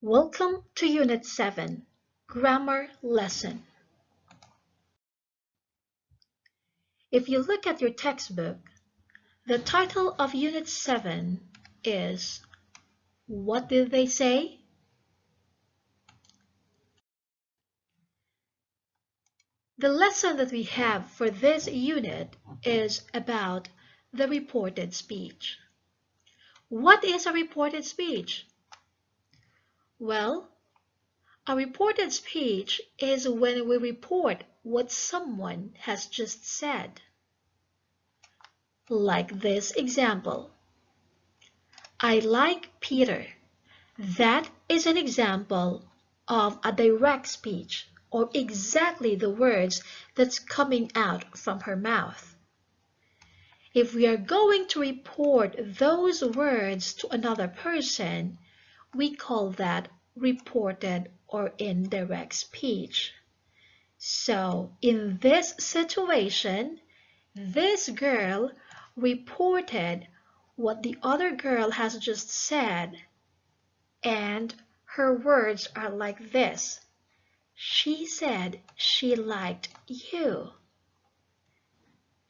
Welcome to Unit 7, Grammar Lesson. If you look at your textbook, the title of Unit 7 is What Did They Say? The lesson that we have for this unit is about the reported speech. What is a reported speech? Well, a reported speech is when we report what someone has just said. Like this example. I like Peter. That is an example of a direct speech, or exactly the words that's coming out from her mouth. If we are going to report those words to another person, we call that reported or indirect speech. So in this situation, this girl reported what the other girl has just said, and her words are like this. She said she liked you.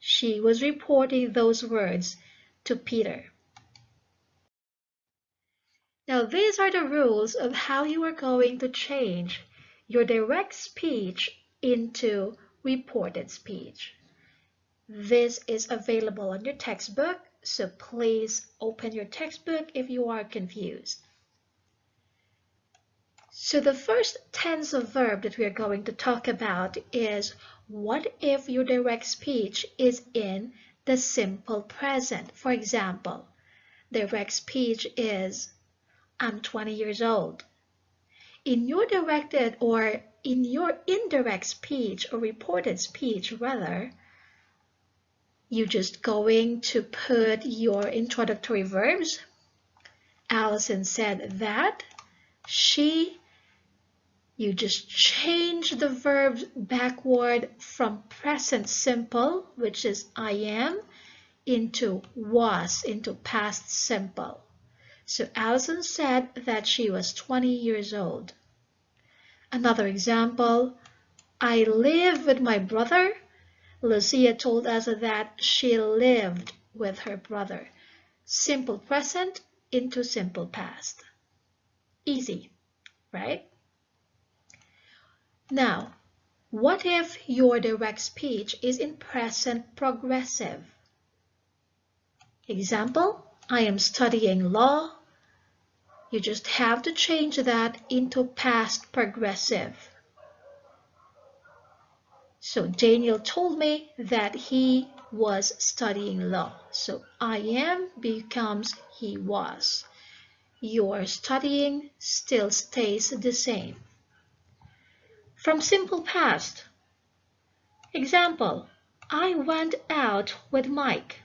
She was reporting those words to Peter. Now these are the rules of how you are going to change your direct speech into reported speech. This is available on your textbook, so please open your textbook if you are confused. So the first tense verb that we are going to talk about is what if your direct speech is in the simple present. For example, direct speech is I'm 20 years old. In your directed or in your indirect speech or reported speech rather, you're just going to put your introductory verbs. Allison said that. You just change the verbs backward from present simple, which is I am, into was, into past simple. So Allison said that she was 20 years old. Another example, I live with my brother. Lucia told us that she lived with her brother. Simple present into simple past. Easy, right? Now, what if your direct speech is in present progressive? Example, I am studying law. You just have to change that into past progressive. So Daniel told me that he was studying law. So I am becomes he was. Your studying still stays the same. From simple past. Example, I went out with Mike.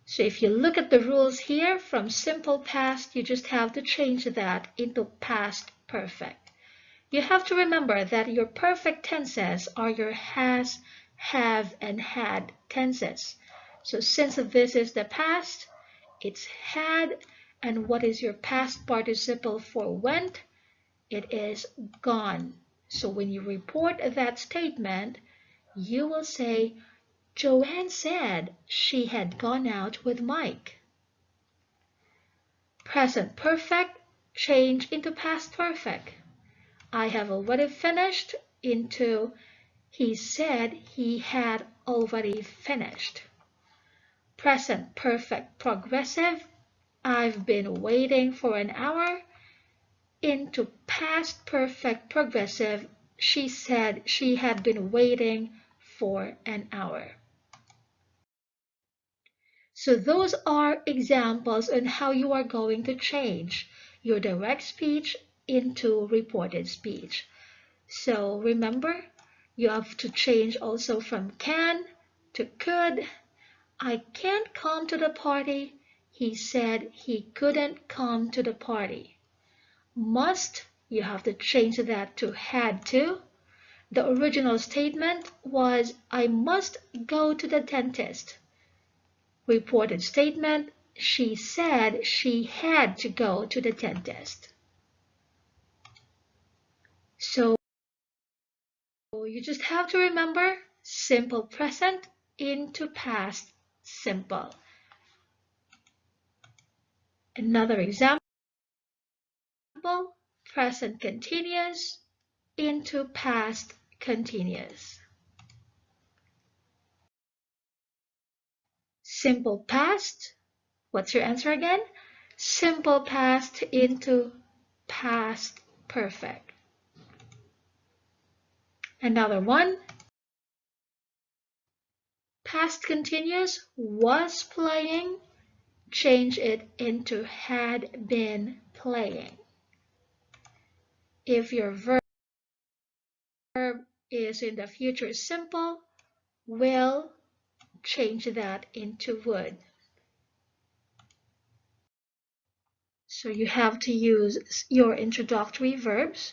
So if you look at the rules here, from simple past, you just have to change that into past perfect. You have to remember that your perfect tenses are your has, have, and had tenses. So since this is the past, it's had, and what is your past participle for went? It is gone. So when you report that statement, you will say, Joanne said she had gone out with Mike. Present perfect change into past perfect. I have already finished into he said he had already finished. Present perfect progressive. I've been waiting for an hour. Into past perfect progressive. She said she had been waiting for an hour. So those are examples on how you are going to change your direct speech into reported speech. So remember, you have to change also from can to could. I can't come to the party. He said he couldn't come to the party. Must, you have to change that to had to. The original statement was I must go to the dentist. Reported statement, she said she had to go to the dentist. So you just have to remember simple present into past simple. Another example, present continuous into past continuous. Simple past, what's your answer again? Simple past into past perfect. Another one, past continuous was playing, change it into had been playing. If your verb is in the future simple, will, change that into would. So you have to use your introductory verbs.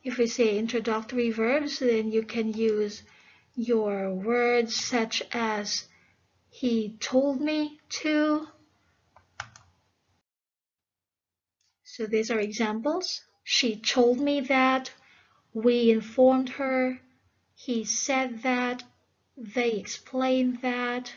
If we say introductory verbs, then you can use your words such as he told me to. So these are examples. She told me that. We informed her. He said that. They explained that.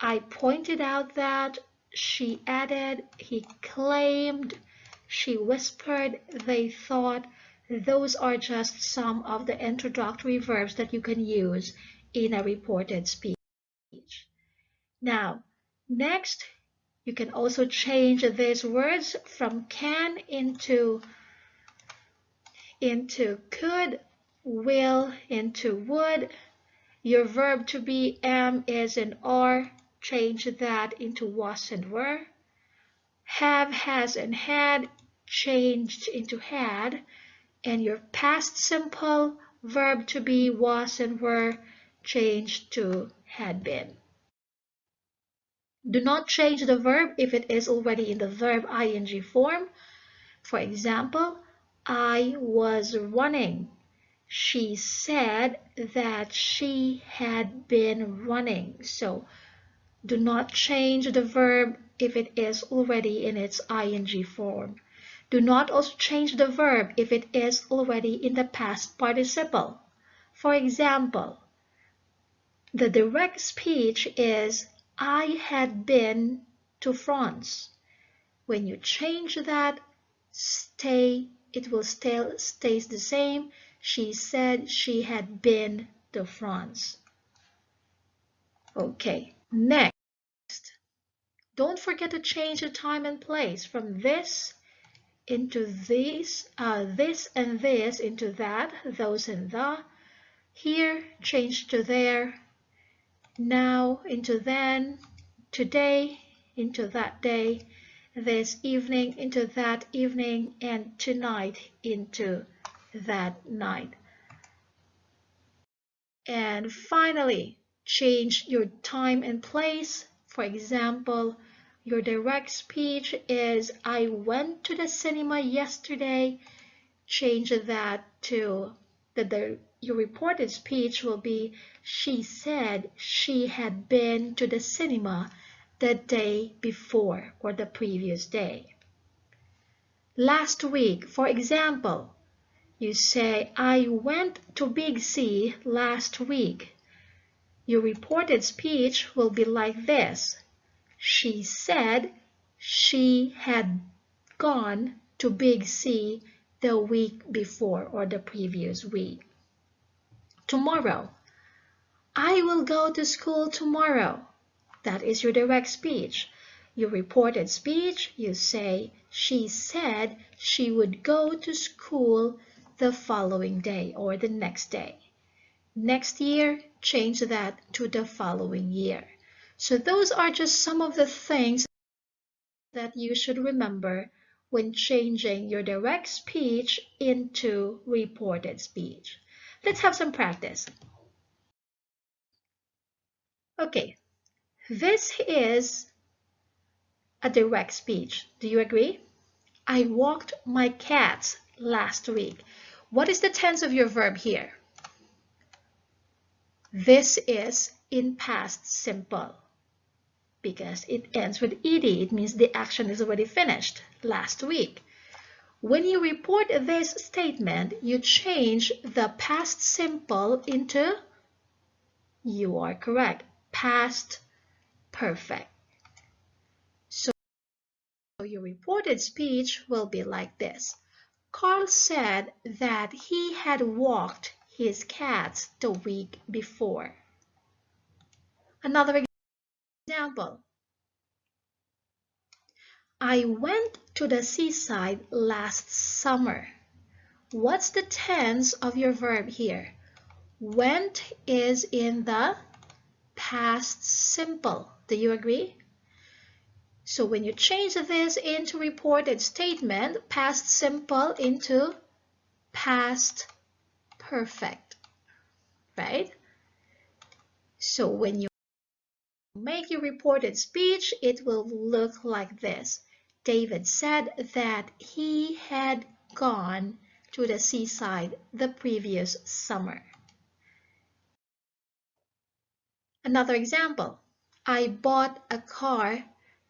I pointed out that. She added. He claimed. She whispered. They thought. Those are just some of the introductory verbs that you can use in a reported speech. Now, next, you can also change these words from can into could, will into would. Your verb to be am, is, and are. Change that into was and were. Have, has, and had. Changed into had. And your past simple verb to be was and were. Changed to had been. Do not change the verb if it is already in the verb ing form. For example, I was running. She said that she had been running. So do not change the verb if it is already in its ing form. Do not also change the verb if it is already in the past participle. For example, the direct speech is I had been to France. When you change that, it will still stays the same. She said she had been to France. Okay, next. Don't forget to change the time and place from this into this and this into that, those and the. Here, change to there. Now into then. Today into that day. This evening into that evening, and tonight into that night. And finally, change your time and place. For example, your direct speech is I went to the cinema yesterday. Change that to your reported speech will be she said she had been to the cinema the day before or the previous day. Last week, for example, you say, I went to Big C last week. Your reported speech will be like this. She said she had gone to Big C the week before or the previous week. Tomorrow. I will go to school tomorrow. That is your direct speech. Your reported speech, you say, she said she would go to school the following day or the next day. Next year, change that to the following year. So those are just some of the things that you should remember when changing your direct speech into reported speech. Let's have some practice. Okay, this is a direct speech. Do you agree? I walked my cats last week. What is the tense of your verb here? This is in past simple because it ends with ed. It means the action is already finished last week. When you report this statement, you change the past simple into, you are correct, past perfect. So your reported speech will be like this. Carl said that he had walked his cats the week before. Another example. I went to the seaside last summer. What's the tense of your verb here? Went is in the past simple. Do you agree? So when you change this into reported statement, past simple into past perfect, right? So when you make your reported speech, it will look like this. David said that he had gone to the seaside the previous summer. Another example. I bought a car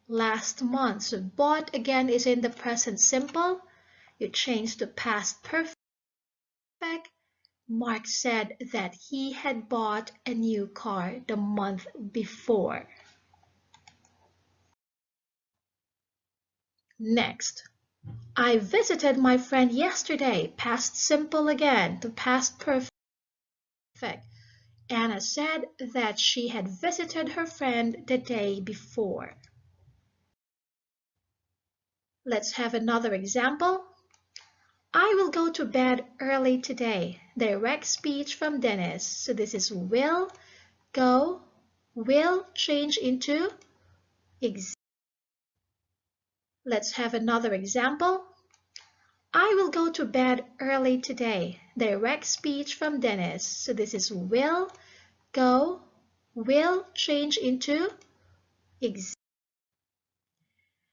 last month. So bought again is in the present simple. You change to past perfect. Mark said that he had bought a new car the month before. Next, I visited my friend yesterday. Past simple again to past perfect. Anna said that she had visited her friend the day before. Let's have another example. I will go to bed early today. Direct speech from Dennis. So this is will, go, will change into ex. Let's have another example. I will go to bed early today. Direct speech from Dennis. So this is will, go, will change into ex.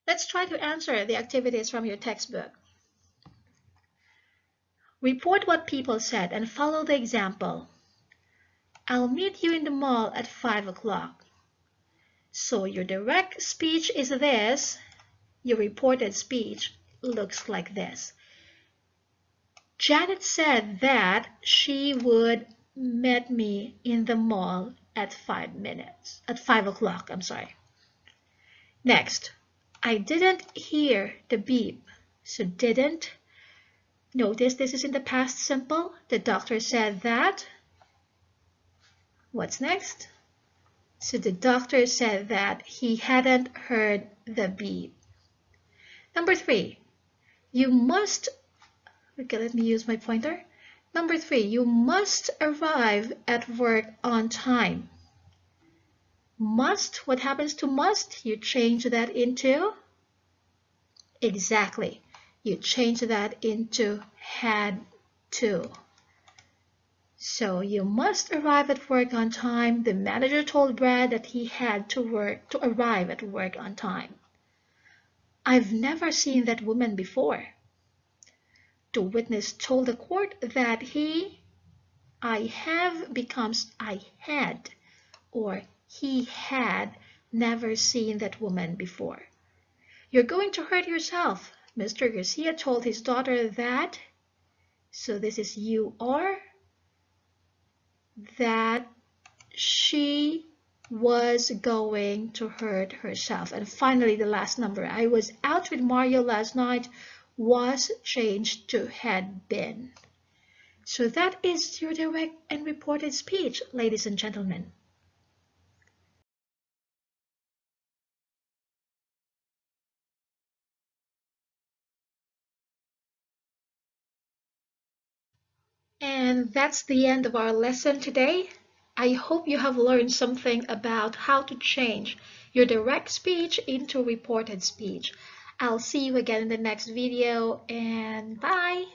Let's try to answer the activities from your textbook. Report what people said and follow the example. I'll meet you in the mall at 5 o'clock. So your direct speech is this. Your reported speech looks like this. Janet said that she would meet me in the mall at 5 o'clock, I'm sorry. Next, I didn't hear the beep. So didn't. Notice this is in the past simple. The doctor said that. What's next? So the doctor said that he hadn't heard the beep. Number 3, you must, okay, let me use my pointer. Number 3, you must arrive at work on time. Must, what happens to must? You change that into, exactly, you change that into had to. So you must arrive at work on time. The manager told Brad that he had to arrive at work on time. I've never seen that woman before. The witness told the court that I have becomes I had, or he had never seen that woman before. You're going to hurt yourself. Mr. Garcia told his daughter that, so this is you are, that she was going to hurt herself. And finally, the last number, I was out with Mario last night, was changed to had been. So that is your direct and reported speech, ladies and gentlemen. And that's the end of our lesson today. I hope you have learned something about how to change your direct speech into reported speech. I'll see you again in the next video, and bye!